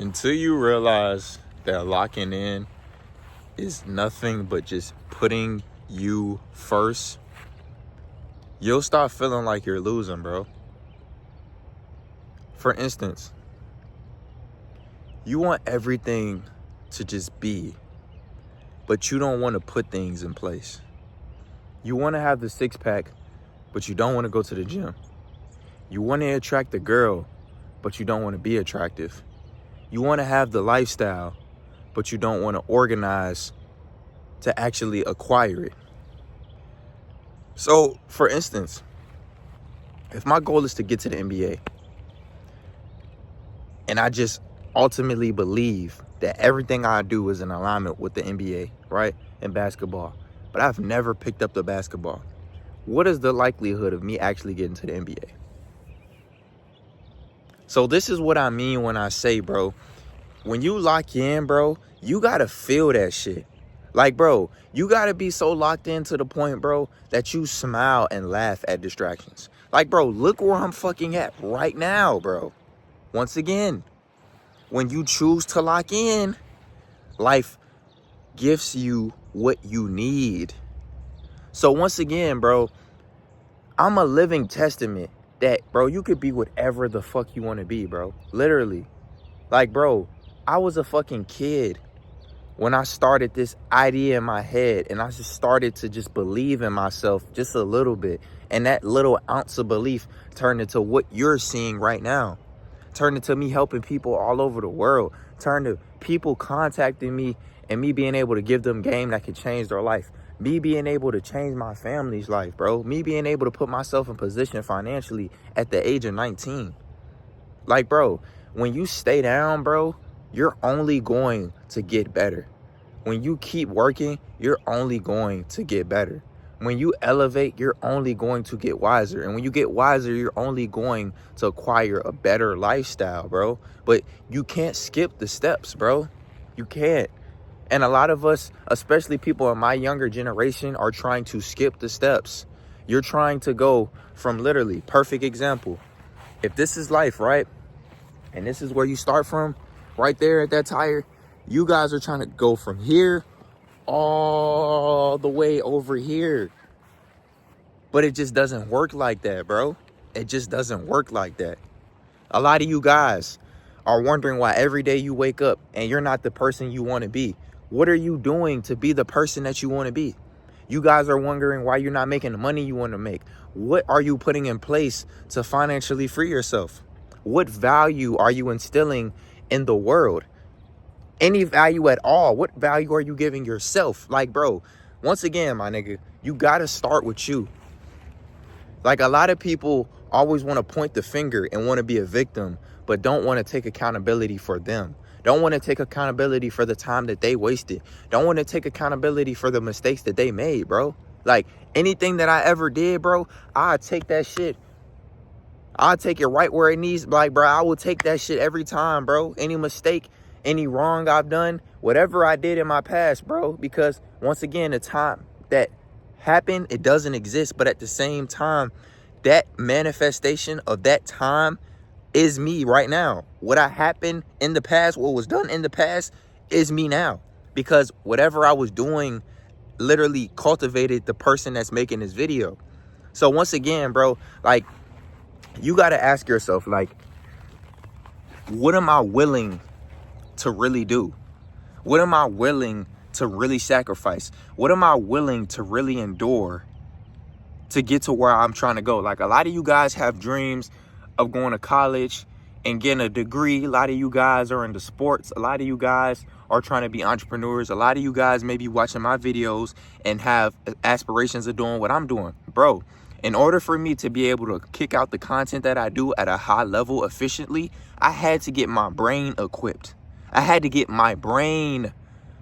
Until you realize that locking in is nothing but just putting you first, you'll start feeling like you're losing, bro. For instance, you want everything to just be, but you don't want to put things in place. You want to have the six pack, but you don't want to go to the gym. You want to attract a girl, but you don't want to be attractive. You want to have the lifestyle, but you don't want to organize to actually acquire it. So, for instance, if my goal is to get to the NBA, and I just ultimately believe that everything I do is in alignment with the NBA, right, in basketball, but I've never picked up the basketball, what is the likelihood of me actually getting to the NBA? So this is what I mean when I say, bro, when you lock in, bro, you got to feel that shit. Like, bro, you got to be so locked in to the point, bro, that you smile and laugh at distractions. Like, bro, look where I'm fucking at right now, bro. Once again, when you choose to lock in, life gives you what you need. So once again, bro, I'm a living testament that, bro, you could be whatever the fuck you want to be, bro. Literally. Like, bro, I was a fucking kid when I started this idea in my head, and I just started to just believe in myself just a little bit. And that little ounce of belief turned into what you're seeing right now. Turned into me helping people all over the world. Turned to people contacting me and me being able to give them game that could change their life. Me being able to change my family's life, bro. Me being able to put myself in position financially at the age of 19. Like, bro, when you stay down, bro, you're only going to get better. When you keep working, you're only going to get better. When you elevate, you're only going to get wiser. And when you get wiser, you're only going to acquire a better lifestyle, bro. But you can't skip the steps, bro. You can't. And a lot of us, especially people in my younger generation, are trying to skip the steps. You're trying to go from literally, perfect example. If this is life, right? And this is where you start from, right there at that tire. You guys are trying to go from here all the way over here. But it just doesn't work like that, bro. It just doesn't work like that. A lot of you guys are wondering why every day you wake up and you're not the person you want to be. What are you doing to be the person that you want to be? You guys are wondering why you're not making the money you want to make. What are you putting in place to financially free yourself? What value are you instilling in the world? Any value at all? What value are you giving yourself? Like, bro, once again, my nigga, you got to start with you. Like, a lot of people always want to point the finger and want to be a victim, but don't want to take accountability for them. Don't want to take accountability for the time that they wasted. Don't want to take accountability for the mistakes that they made, bro. Like, anything that I ever did, bro, I take that shit. I'll take it right where it needs. Like, bro, I will take that shit every time, bro. Any mistake, any wrong I've done, whatever I did in my past, bro. Because, once again, the time that happened, it doesn't exist. But at the same time, that manifestation of that time is me right now. What happened in the past, what was done in the past, is me now. Because whatever I was doing literally cultivated the person that's making this video. So once again, bro, like, you got to ask yourself, like, what am I willing to really do? What am I willing to really sacrifice? What am I willing to really endure to get to where I'm trying to go? Like, a lot of you guys have dreams of going to college and getting a degree. A lot of you guys are into sports. A lot of you guys are trying to be entrepreneurs. A lot of you guys may be watching my videos and have aspirations of doing what I'm doing. Bro, in order for me to be able to kick out the content that I do at a high level efficiently, I had to get my brain equipped. I had to get my brain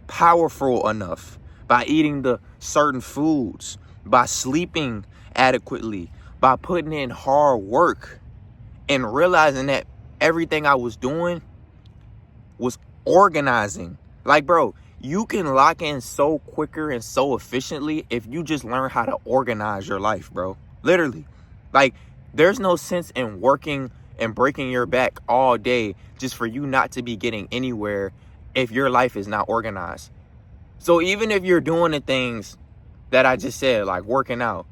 powerful enough by eating the certain foods, by sleeping adequately, by putting in hard work, and realizing that everything I was doing was organizing. Like, bro, you can lock in so quicker and so efficiently if you just learn how to organize your life, bro. Literally. Like, there's no sense in working and breaking your back all day just for you not to be getting anywhere if your life is not organized. So even if you're doing the things that I just said, like working out,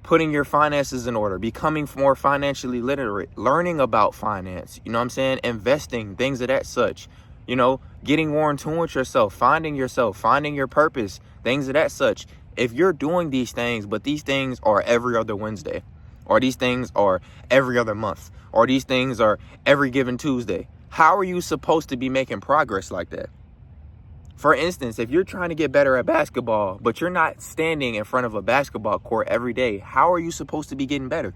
putting your finances in order, becoming more financially literate, learning about finance, you know what I'm saying? Investing, things of that such, you know, getting more in tune with yourself, finding your purpose, things of that such. If you're doing these things, but these things are every other Wednesday, or these things are every other month, or these things are every given Tuesday, how are you supposed to be making progress like that? For instance, if you're trying to get better at basketball, but you're not standing in front of a basketball court every day, how are you supposed to be getting better?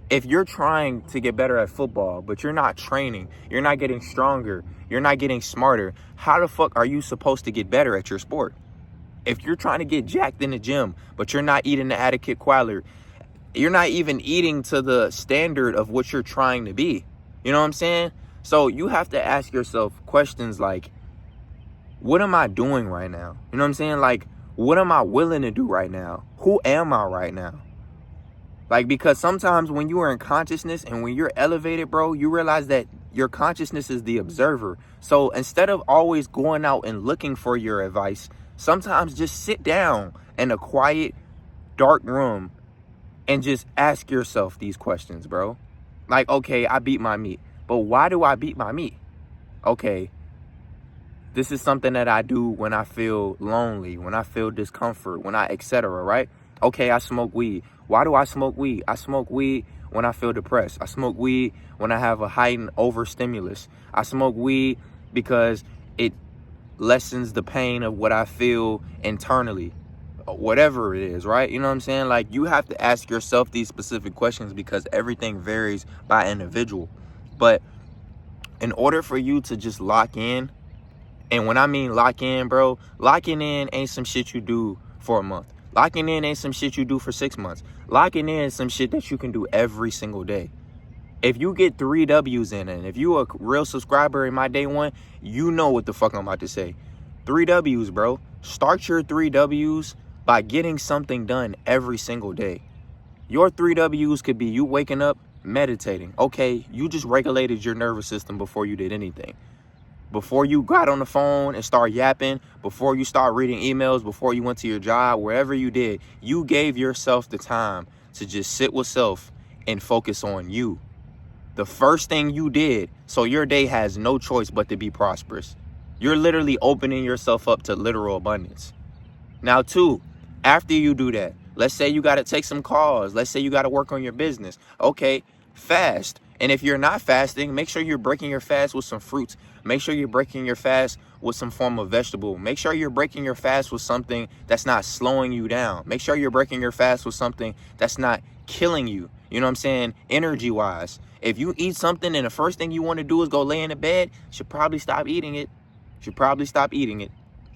If you're trying to get better at football, but you're not training, you're not getting stronger, you're not getting smarter, how the fuck are you supposed to get better at your sport? If you're trying to get jacked in the gym, but you're not eating the adequate quality, you're not even eating to the standard of what you're trying to be. You know what I'm saying? So you have to ask yourself questions like, what am I doing right now? You know what I'm saying? Like, what am I willing to do right now? Who am I right now? Like, because sometimes when you are in consciousness and when you're elevated, bro, you realize that your consciousness is the observer. So instead of always going out and looking for your advice, sometimes just sit down in a quiet, dark room and just ask yourself these questions, bro. Like, okay, I beat my meat, but why do I beat my meat? Okay, this is something that I do when I feel lonely, when I feel discomfort, when I, etc., right? Okay, I smoke weed. Why do I smoke weed? I smoke weed when I feel depressed. I smoke weed when I have a heightened overstimulus. I smoke weed because it lessens the pain of what I feel internally, whatever it is, right? You know what I'm saying? Like, you have to ask yourself these specific questions because everything varies by individual. But in order for you to just lock in, and when I mean lock in, bro, locking in ain't some shit you do for a month. Locking in ain't some shit you do for 6 months. Locking in is some shit that you can do every single day. If you get 3 W's in it, and if you a real subscriber in my day one, you know what the fuck I'm about to say. 3 W's, bro. Start your 3 W's by getting something done every single day. Your 3 W's could be you waking up, meditating. Okay, you just regulated your nervous system before you did anything. Before you got on the phone and start yapping, before you start reading emails, before you went to your job, wherever you did, you gave yourself the time to just sit with self and focus on you. The first thing you did, so your day has no choice but to be prosperous. You're literally opening yourself up to literal abundance. Now, 2, after you do that, let's say you got to take some calls. Let's say you got to work on your business. Okay, fast. And if you're not fasting, make sure you're breaking your fast with some fruits. Make sure you're breaking your fast with some form of vegetable. Make sure you're breaking your fast with something that's not slowing you down. Make sure you're breaking your fast with something that's not killing you. You know what I'm saying? Energy-wise. If you eat something and the first thing you want to do is go lay in the bed, you should probably stop eating it.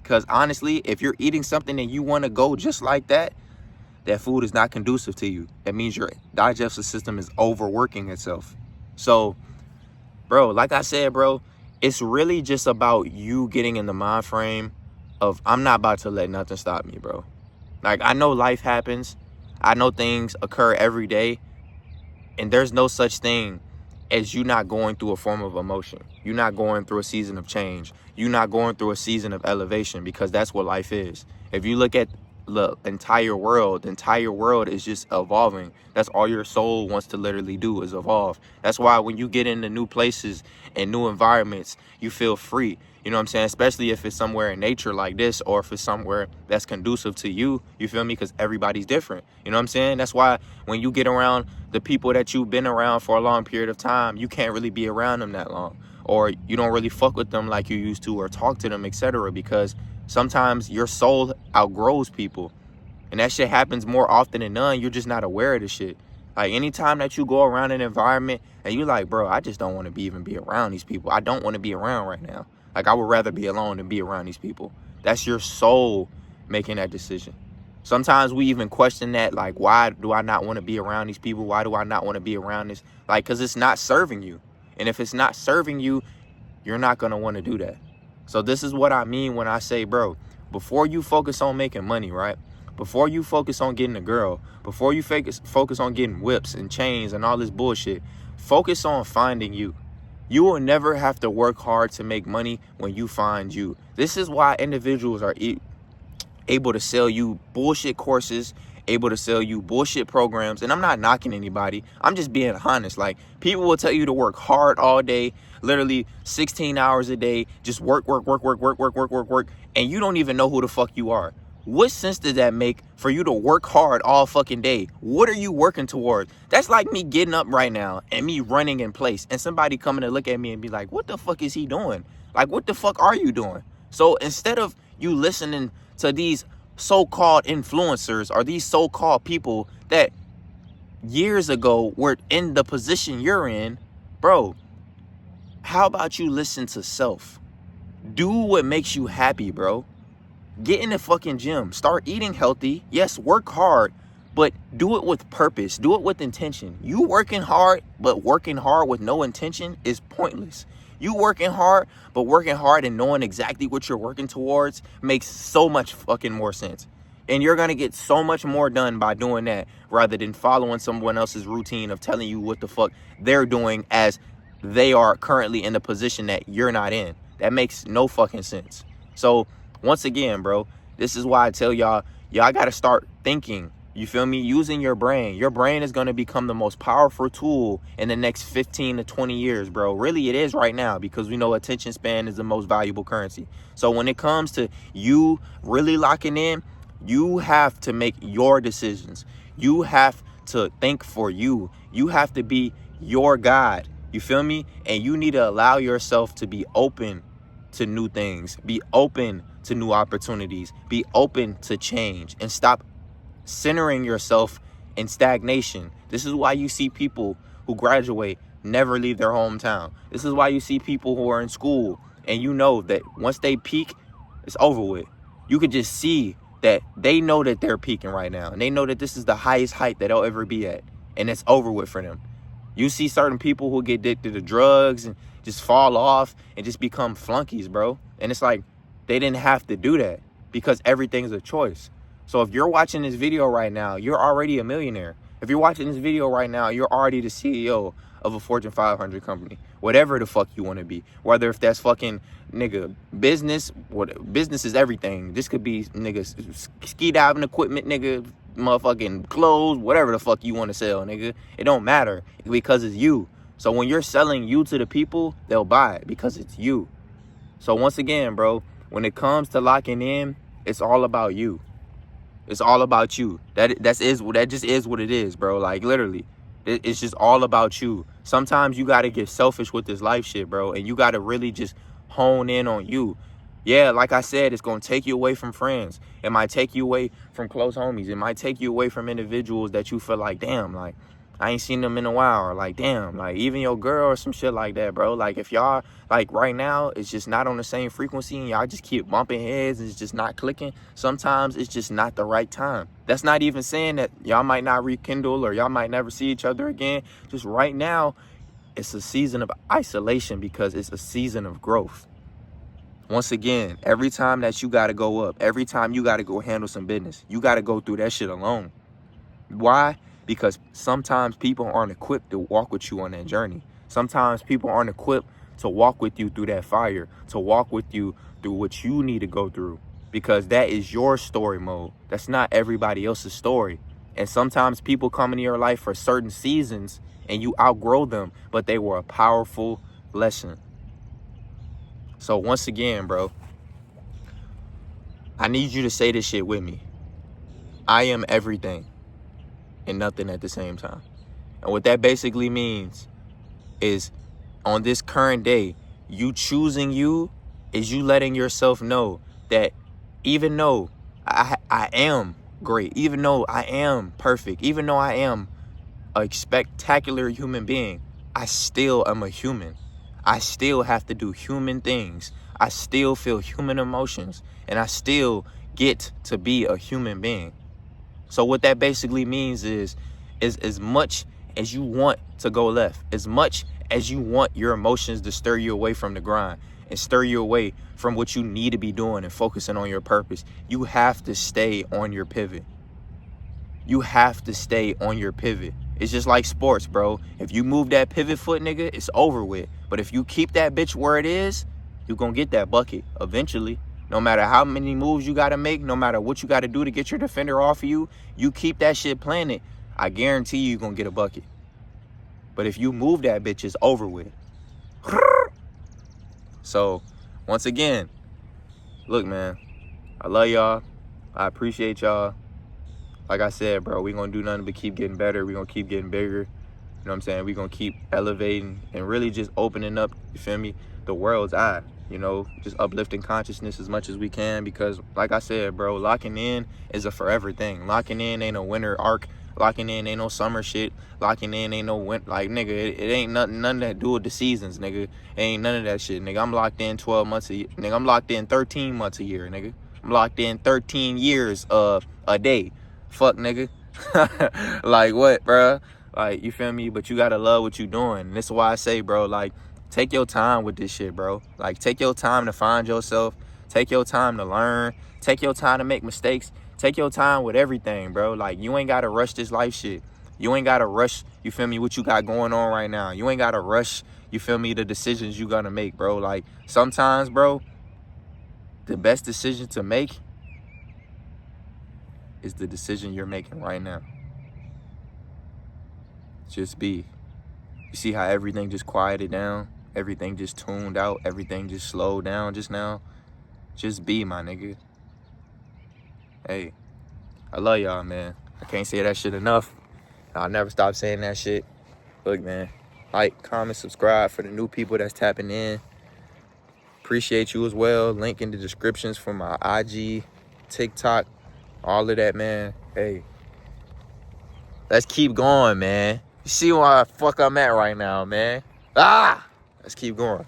Because honestly, if you're eating something and you want to go just like that, that food is not conducive to you. That means your digestive system is overworking itself. So, bro, like I said, bro, it's really just about you getting in the mind frame of, I'm not about to let nothing stop me, bro. Like, I know life happens. I know things occur every day. And there's no such thing as you not going through a form of emotion. You're not going through a season of change. You're not going through a season of elevation, because that's what life is. If you look at the entire world is just evolving. That's all your soul wants to literally do, is evolve. That's why when you get into new places and new environments, you feel free. You know what I'm saying? Especially if it's somewhere in nature like this, or if it's somewhere that's conducive to you. You feel me? Because everybody's different. You know what I'm saying? That's why when you get around the people that you've been around for a long period of time, you can't really be around them that long, or you don't really fuck with them like you used to, or talk to them, etc. Because sometimes your soul outgrows people, and that shit happens more often than none. You're just not aware of the shit. Like, anytime that you go around an environment and you like, bro, I just don't want to even be around these people. I don't want to be around right now. Like, I would rather be alone than be around these people. That's your soul making that decision. Sometimes we even question that, like, why do I not want to be around these people? Why do I not want to be around this? Like, because it's not serving you. And if it's not serving you, you're not going to want to do that. So this is what I mean when I say, bro, before you focus on making money, right? Before you focus on getting a girl, before you focus on getting whips and chains and all this bullshit, Focus on finding you. You will never have to work hard to make money when you find you. This is why individuals are able to sell you bullshit courses, able to sell you bullshit programs. And I'm not knocking anybody. I'm just being honest. Like, people will tell you to work hard all day, literally 16 hours a day, just work. And you don't even know who the fuck you are. What sense does that make for you to work hard all fucking day? What are you working towards? That's like me getting up right now and me running in place and somebody coming to look at me and be like, what the fuck is he doing? Like, what the fuck are you doing? So instead of you listening to these so-called influencers or these so-called people that years ago were in the position you're in, bro, how about you listen to self? Do what makes you happy, bro. Get in the fucking gym. Start eating healthy. Yes, work hard, but do it with purpose. Do it with intention. You working hard, but working hard with no intention is pointless. You working hard, but working hard and knowing exactly what you're working towards makes so much fucking more sense. And you're going to get so much more done by doing that rather than following someone else's routine of telling you what the fuck they're doing as they are currently in the position that you're not in. That makes no fucking sense. So once again, bro, this is why I tell y'all got to start thinking. You feel me? Using your brain. Your brain is going to become the most powerful tool in the next 15 to 20 years, bro. Really, it is right now, because we know attention span is the most valuable currency. So when it comes to you really locking in, you have to make your decisions. You have to think for you. You have to be your God. You feel me? And you need to allow yourself to be open to new things. Be open to new opportunities. Be open to change and stop centering yourself in stagnation. This is why you see people who graduate never leave their hometown. This is why you see people who are in school and you know that once they peak, it's over with. You could just see that they know that they're peaking right now, and they know that this is the highest height that they'll ever be at, and it's over with for them. You see certain people who get addicted to drugs and just fall off and just become flunkies, bro. And it's like, they didn't have to do that because everything's a choice. So if you're watching this video right now, you're already a millionaire. If you're watching this video right now, you're already the CEO of a Fortune 500 company, whatever the fuck you want to be. Whether if that's fucking, nigga, business, what business is everything. This could be, nigga, ski diving equipment, nigga, motherfucking clothes, whatever the fuck you want to sell, nigga. It don't matter because it's you. So when you're selling you to the people, they'll buy it because it's you. So once again, bro, when it comes to locking in, it's all about you. It's all about you. That just is what it is, bro. Like, literally, it's just all about you. Sometimes you got to get selfish with this life shit, bro. And you got to really just hone in on you. Yeah, like I said, it's going to take you away from friends. It might take you away from close homies. It might take you away from individuals that you feel like, damn, like, I ain't seen them in a while. Or like, damn, like, even your girl or some shit like that, bro. Like, if y'all, like, right now, it's just not on the same frequency and y'all just keep bumping heads and it's just not clicking, sometimes it's just not the right time. That's not even saying that y'all might not rekindle or y'all might never see each other again. Just right now, it's a season of isolation because it's a season of growth. Once again, every time that you got to go up, every time you got to go handle some business, you got to go through that shit alone. Why? Because sometimes people aren't equipped to walk with you on that journey. Sometimes people aren't equipped to walk with you through that fire, to walk with you through what you need to go through, because that is your story mode. That's not everybody else's story. And sometimes people come into your life for certain seasons and you outgrow them, but they were a powerful lesson. So once again, bro, I need you to say this shit with me. I am everything and nothing at the same time. And what that basically means is, on this current day, you choosing you is you letting yourself know that even though I am great, even though I am perfect, even though I am a spectacular human being, I still am a human. I still have to do human things. I still feel human emotions, and I still get to be a human being. So what that basically means is as much as you want to go left, as much as you want your emotions to stir you away from the grind and stir you away from what you need to be doing and focusing on your purpose, you have to stay on your pivot. You have to stay on your pivot. It's just like sports, bro. If you move that pivot foot, nigga, it's over with. But if you keep that bitch where it is, you gonna get that bucket eventually. No matter how many moves you gotta make, no matter what you gotta do to get your defender off of you, you keep that shit planted, I guarantee you gonna get a bucket. But if you move that bitch, it's over with. So, once again, look, man, I love y'all. I appreciate y'all. Like I said, bro, we gonna do nothing but keep getting better. We gonna keep getting bigger. You know what I'm saying? We gonna keep elevating and really just opening up, you feel me, the world's eye. You know, just uplifting consciousness as much as we can, because like I said, bro, locking in is a forever thing. Locking in ain't no winter arc. Locking in ain't no summer shit. Locking in ain't no winter. Like, nigga, it ain't nothing that do with the seasons, nigga. It ain't none of that shit, nigga. I'm locked in 12 months a year. Nigga, I'm locked in 13 months a year, nigga. I'm locked in 13 years a day. Fuck, nigga. Like, what, bro? Like, you feel me? But you gotta love what you doing. And this is why I say, bro, like, take your time with this shit, bro. Like, take your time to find yourself. Take your time to learn. Take your time to make mistakes. Take your time with everything, bro. Like, you ain't gotta rush this life shit. You ain't gotta rush, you feel me, what you got going on right now. You ain't gotta rush, you feel me, the decisions you gonna make, bro. Like, sometimes, bro, the best decision to make is the decision you're making right now. Just be. You see how everything just quieted down? Everything just tuned out? Everything just slowed down just now? Just be, my nigga. Hey, I love y'all, man. I can't say that shit enough. I'll never stop saying that shit. Look, man, like, comment, subscribe for the new people that's tapping in. Appreciate you as well. Link in the descriptions for my IG, TikTok, all of that, man. Hey, let's keep going, man. You see why the fuck I'm at right now, man. Let's keep going.